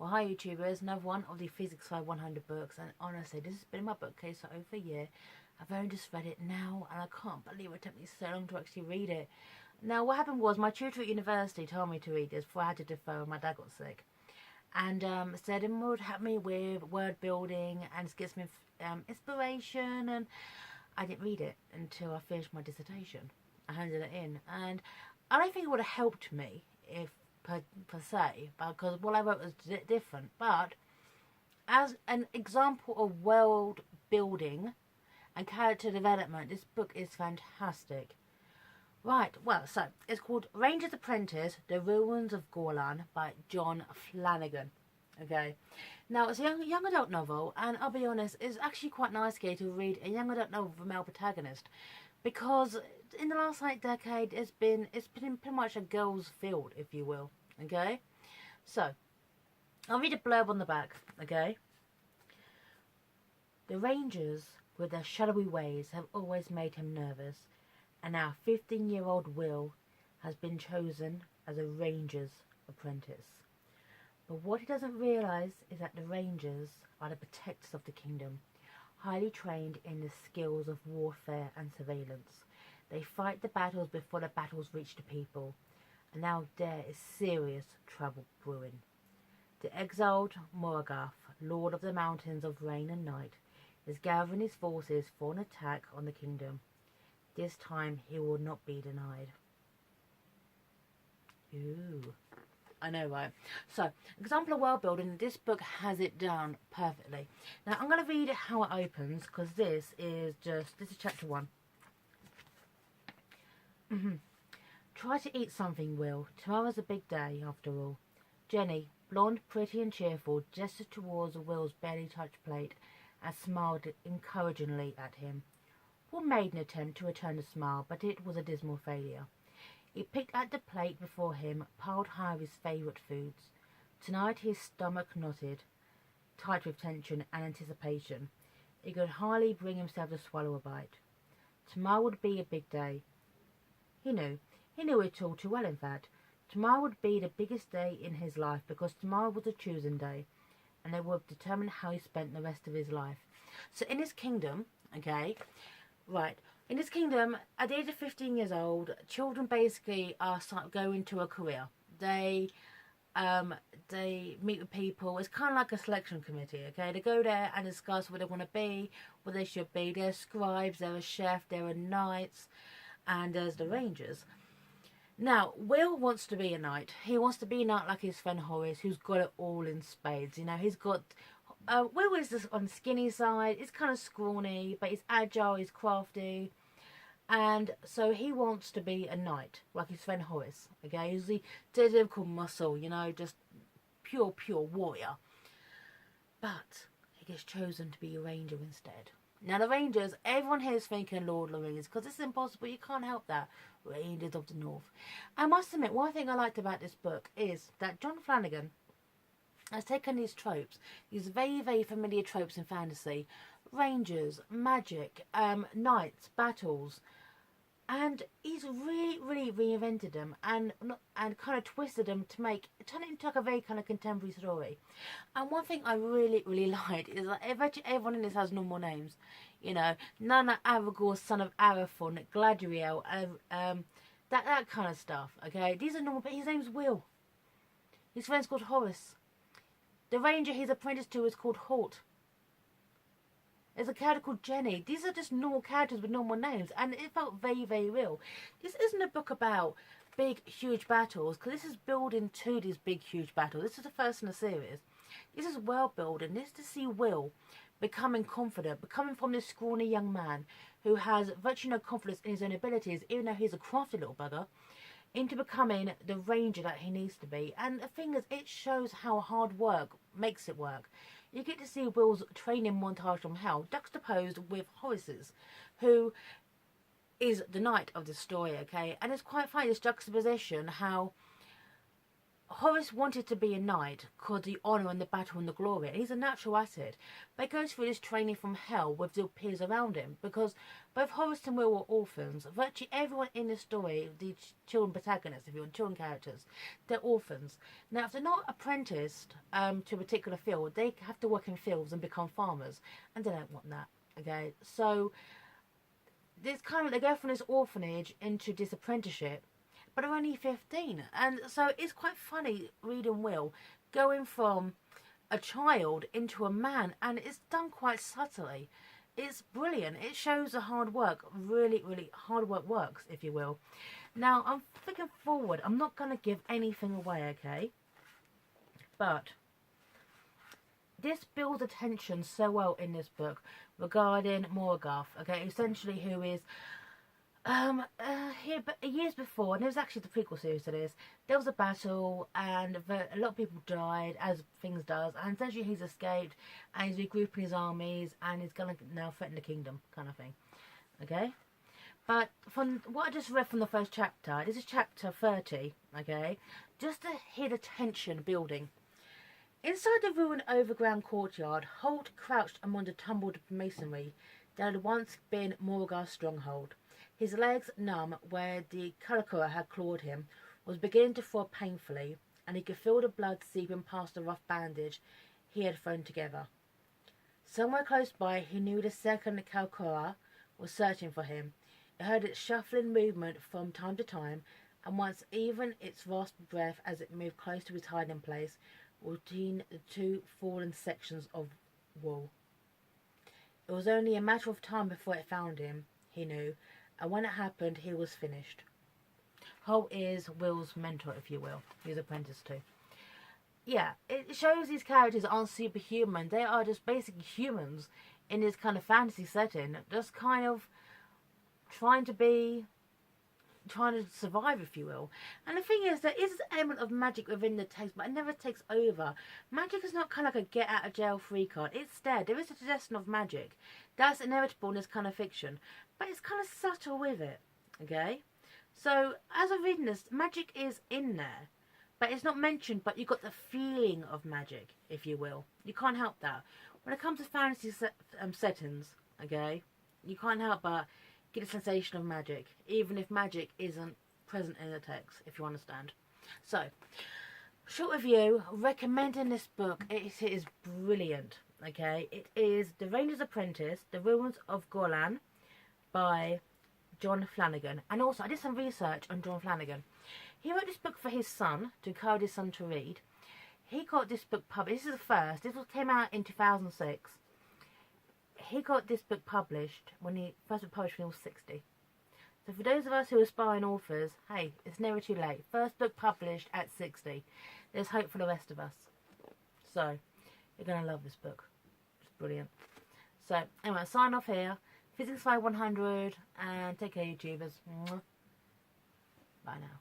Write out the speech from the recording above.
Well, hi YouTubers, another one of the Physics 100 books, and honestly, this has been in my bookcase for over a year. I've only just read it now, and I can't believe it took me so long to actually read it. Now, what happened was, my tutor at university told me to read this before I had to defer when my dad got sick. And said it would help me with word building, and it gives me inspiration, and I didn't read it until I finished my dissertation. I handed it in, and I don't think it would have helped me if per se, because what I wrote was different. But as an example of world building and character development, this book is fantastic. Right, well, so it's called Ranger's Apprentice: The Ruins of Gorlan by John Flanagan. Okay, now it's a young adult novel, and I'll be honest, it's actually quite nice here to read a young adult novel with a male protagonist, because in the last decade it's been pretty much a girl's field, if you will. Okay, so I'll read a blurb on the back. Okay, the Rangers with their shadowy ways have always made him nervous, and now 15-year-old Will has been chosen as a Ranger's apprentice. But what he doesn't realise is that the Rangers are the protectors of the kingdom, highly trained in the skills of warfare and surveillance. They fight the battles before the battles reach the people, and now there is serious trouble brewing. The exiled Morgoth, Lord of the Mountains of Rain and Night, is gathering his forces for an attack on the kingdom. This time he will not be denied. Ooh. I know, right? So, example of world building, this book has it down perfectly. Now, I'm going to read how it opens, because this is chapter 1. Try to eat something, Will. Tomorrow's a big day, after all. Jenny, blonde, pretty and cheerful, gestured towards Will's barely touched plate and smiled encouragingly at him. Will made an attempt to return the smile, but it was a dismal failure. He picked at the plate before him, piled high with his favourite foods. Tonight his stomach knotted, tight with tension and anticipation. He could hardly bring himself to swallow a bite. Tomorrow would be a big day. He knew it all too well, in fact. Tomorrow would be the biggest day in his life, because tomorrow was a choosing day, and it would determine how he spent the rest of his life. So in his kingdom, okay, right, in this kingdom, at the age of 15 years old, children basically are going to a career. They meet with people. It's kind of like a selection committee, okay? They go there and discuss what they want to be, what they should be. There's scribes, there are chefs, there are knights, and there's the rangers. Now, Will wants to be a knight. He wants to be a knight like his friend Horace, who's got it all in spades. You know, he's got... Will is just on the skinny side. He's kind of scrawny, but he's agile, he's crafty. And so he wants to be a knight, like his friend Horace. Okay, he's the typical muscle, you know, just pure warrior. But he gets chosen to be a ranger instead. Now the Rangers, everyone here is thinking Lord of the Rings, because it's impossible, you can't help that. Rangers of the North. I must admit, one thing I liked about this book is that John Flanagan has taken these tropes, these very, very familiar tropes in fantasy, rangers, magic, knights, battles, and he's really reinvented them and kind of twisted them to turn it into like a very kind of contemporary story. And one thing I really liked is that virtually everyone in this has normal names. You know, Nana Aragorn, son of Arathorn, Galadriel, that kind of stuff. Okay, these are normal. But his name's Will. His friend's called Horace. The ranger he's apprenticed to is called Halt. There's a character called Jenny. These are just normal characters with normal names, and it felt very real. This isn't a book about big, huge battles, because this is building to these big, huge battles. This is the first in the series. This is world building. This is to see Will becoming confident, becoming from this scrawny young man who has virtually no confidence in his own abilities, even though he's a crafty little bugger, into becoming the ranger that he needs to be. And the thing is, it shows how hard work makes it work. You get to see Will's training montage from hell juxtaposed with Horace's, who is the knight of the story, okay? And it's quite funny, this juxtaposition, how Horace wanted to be a knight because the honour and the battle and the glory. And he's a natural asset. But he goes through this training from hell with the peers around him. Because both Horace and Will were orphans. Virtually everyone in the story, the children protagonists, if you want, children characters, they're orphans. Now, if they're not apprenticed to a particular field, they have to work in fields and become farmers. And they don't want that. Okay? So, this kind of, they go from this orphanage into this apprenticeship. But they're only 15. And so it's quite funny reading Will going from a child into a man. And it's done quite subtly. It's brilliant. It shows the hard work. Really, really hard work works, if you will. Now, I'm thinking forward. I'm not going to give anything away, okay? But this builds attention so well in this book regarding Morgoth, okay? Essentially who is... years before, and it was actually the prequel series to this, there was a battle and a lot of people died, as things does, and essentially he's escaped and he's regrouping his armies and he's going to now threaten the kingdom, kind of thing. Okay? But from what I just read from the first chapter, this is chapter 30, okay? Just to hear the tension building. Inside the ruined overground courtyard, Holt crouched among the tumbled masonry that had once been Morgoth's stronghold. His legs, numb where the Kalakura had clawed him, was beginning to throb painfully, and he could feel the blood seeping past the rough bandage he had thrown together. Somewhere close by, he knew the second Kalakura was searching for him. He heard its shuffling movement from time to time, and once even its raspy breath as it moved close to his hiding place, between the two fallen sections of wall. It was only a matter of time before it found him, he knew, and when it happened, he was finished. Holt is Will's mentor, if you will. He's Apprentice too. Yeah, it shows these characters aren't superhuman. They are just basic humans in this kind of fantasy setting. Just kind of trying to survive, if you will. And the thing is, there is an element of magic within the text, but it never takes over. Magic is not kind of like a get-out-of-jail-free card. It's there. There is a suggestion of magic. That's inevitable in this kind of fiction. But it's kind of subtle with it. Okay? So, as I'm reading this, magic is in there. But it's not mentioned, but you've got the feeling of magic, if you will. You can't help that. When it comes to fantasy settings, okay, you can't help but get a sensation of magic, even if magic isn't present in the text, if you understand. So, short review, recommending this book. It is brilliant, okay? It is The Ranger's Apprentice, The Ruins of Gorlan by John Flanagan. And also, I did some research on John Flanagan. He wrote this book for his son, to encourage his son to read. He got this book published. This is the first. This came out in 2006. He got this book published when he first published when he was 60. So for those of us who are aspiring authors, hey, it's never too late. First book published at 60. There's hope for the rest of us. So, you're going to love this book. It's brilliant. So, anyway, I'll sign off here. Physics 5100, and take care, YouTubers. Bye now.